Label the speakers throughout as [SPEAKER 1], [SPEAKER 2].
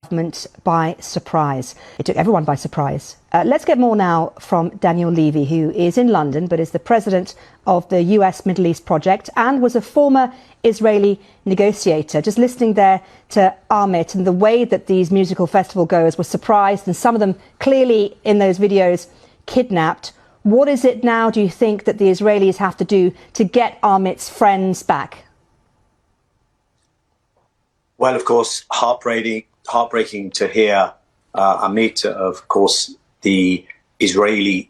[SPEAKER 1] government by surprise. It took everyone by surprise. Let's get more now from Daniel Levy, who is in London but is the president of the US Middle East Project and was a former Israeli negotiator. Just listening there to Amit and the way that these musical festival goers were surprised, and some of them clearly in those videos kidnapped. What is it now, do you think, that the Israelis have to do to get Amit's friends back?
[SPEAKER 2] Well, of course, heartbreaking to hear Amit. Of course, the Israeli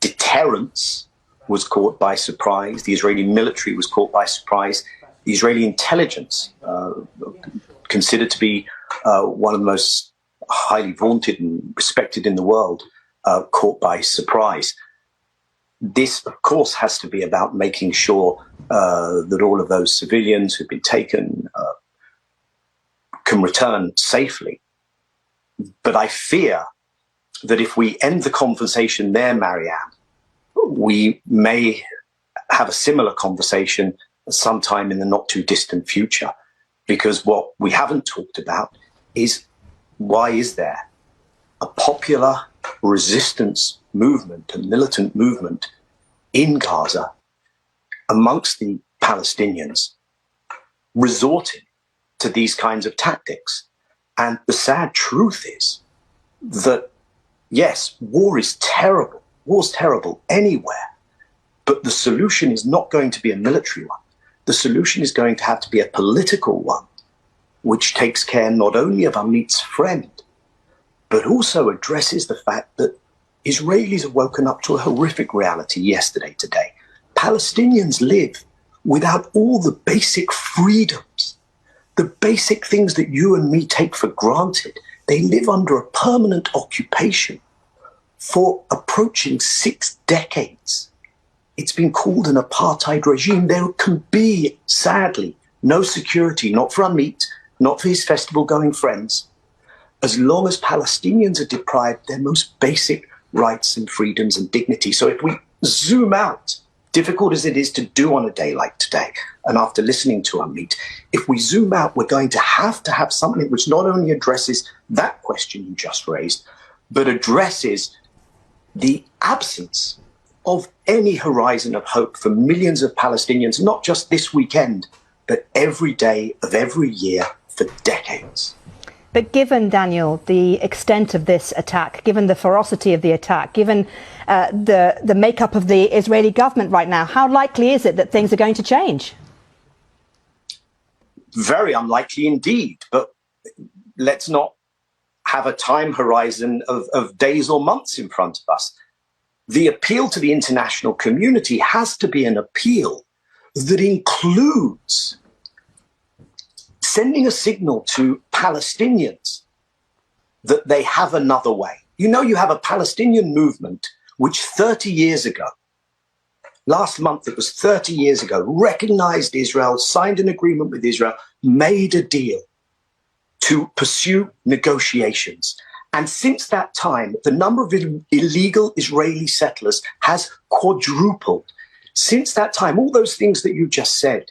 [SPEAKER 2] deterrence was caught by surprise. The Israeli military was caught by surprise. The Israeli intelligence, considered to be one of the most highly vaunted and respected in the world, caught by surprise. This, of course, has to be about making sure that all of those civilians who've been taken can return safely. But I fear that if we end the conversation there, Marianne, we may have a similar conversation sometime in the not too distant future. Because what we haven't talked about is, why is there a popular resistance movement, a militant movement in Gaza amongst the Palestinians resorting to these kinds of tactics? And the sad truth is that, yes, war is terrible. War's terrible anywhere. But the solution is not going to be a military one. The solution is going to have to be a political one, which takes care not only of Amit's friend, but also addresses the fact that Israelis have woken up to a horrific reality today. Palestinians live without all the basic freedoms, the basic things that you and me take for granted. They live under a permanent occupation for approaching 6 decades. It's been called an apartheid regime. There can be, sadly, no security, not for Amit, not for his festival-going friends, as long as Palestinians are deprived their most basic rights and freedoms and dignity. So if we zoom out, difficult as it is to do on a day like today, and after listening to Amit, if we zoom out, we're going to have something which not only addresses that question you just raised, but addresses the absence of any horizon of hope for millions of Palestinians, not just this weekend, but every day of every year for decades.
[SPEAKER 1] But given, Daniel, the extent of this attack, given the ferocity of the attack, given the makeup of the Israeli government right now, how likely is it that things are going to change?
[SPEAKER 2] Very unlikely indeed. But let's not have a time horizon of days or months in front of us. The appeal to the international community has to be an appeal that includes sending a signal to Palestinians that they have another way. You know, you have a Palestinian movement which 30 years ago, last month it was 30 years ago, recognized Israel, signed an agreement with Israel, made a deal to pursue negotiations. And since that time, the number of illegal Israeli settlers has quadrupled. Since that time, all those things that you just said,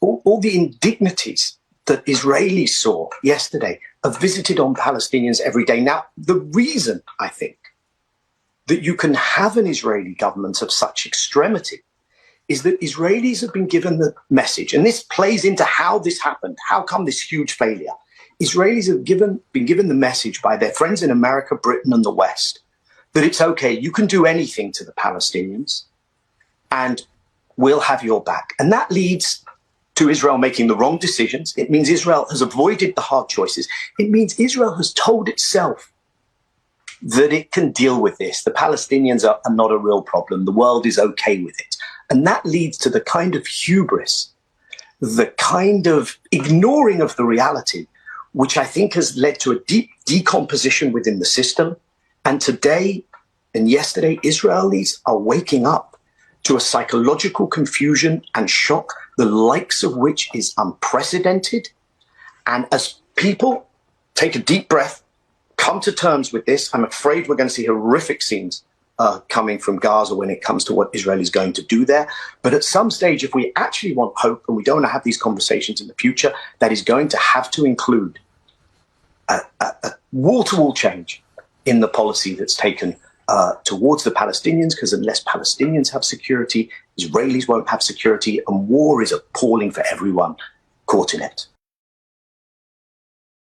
[SPEAKER 2] all the indignities that Israelis saw yesterday are visited on Palestinians every day. Now, the reason, I think, that you can have an Israeli government of such extremity is that Israelis have been given the message, and this plays into how this happened. How come this huge failure? Israelis have been given the message by their friends in America, Britain, and the West that it's okay, you can do anything to the Palestinians, and we'll have your back. And that leads to Israel making the wrong decisions. It means Israel has avoided the hard choices. It means Israel has told itself that it can deal with this. The Palestinians are not a real problem. The world is okay with it. And that leads to the kind of hubris, the kind of ignoring of the reality, which I think has led to a deep decomposition within the system. And today and yesterday, Israelis are waking up to a psychological confusion and shock, the likes of which is unprecedented. And as people take a deep breath, come to terms with this, I'm afraid we're going to see horrific scenes coming from Gaza when it comes to what Israel is going to do there. But at some stage, if we actually want hope and we don't want to have these conversations in the future, that is going to have to include wall-to-wall change in the policy that's taken towards the Palestinians, because unless Palestinians have security, Israelis won't have security, and war is appalling for everyone caught in it.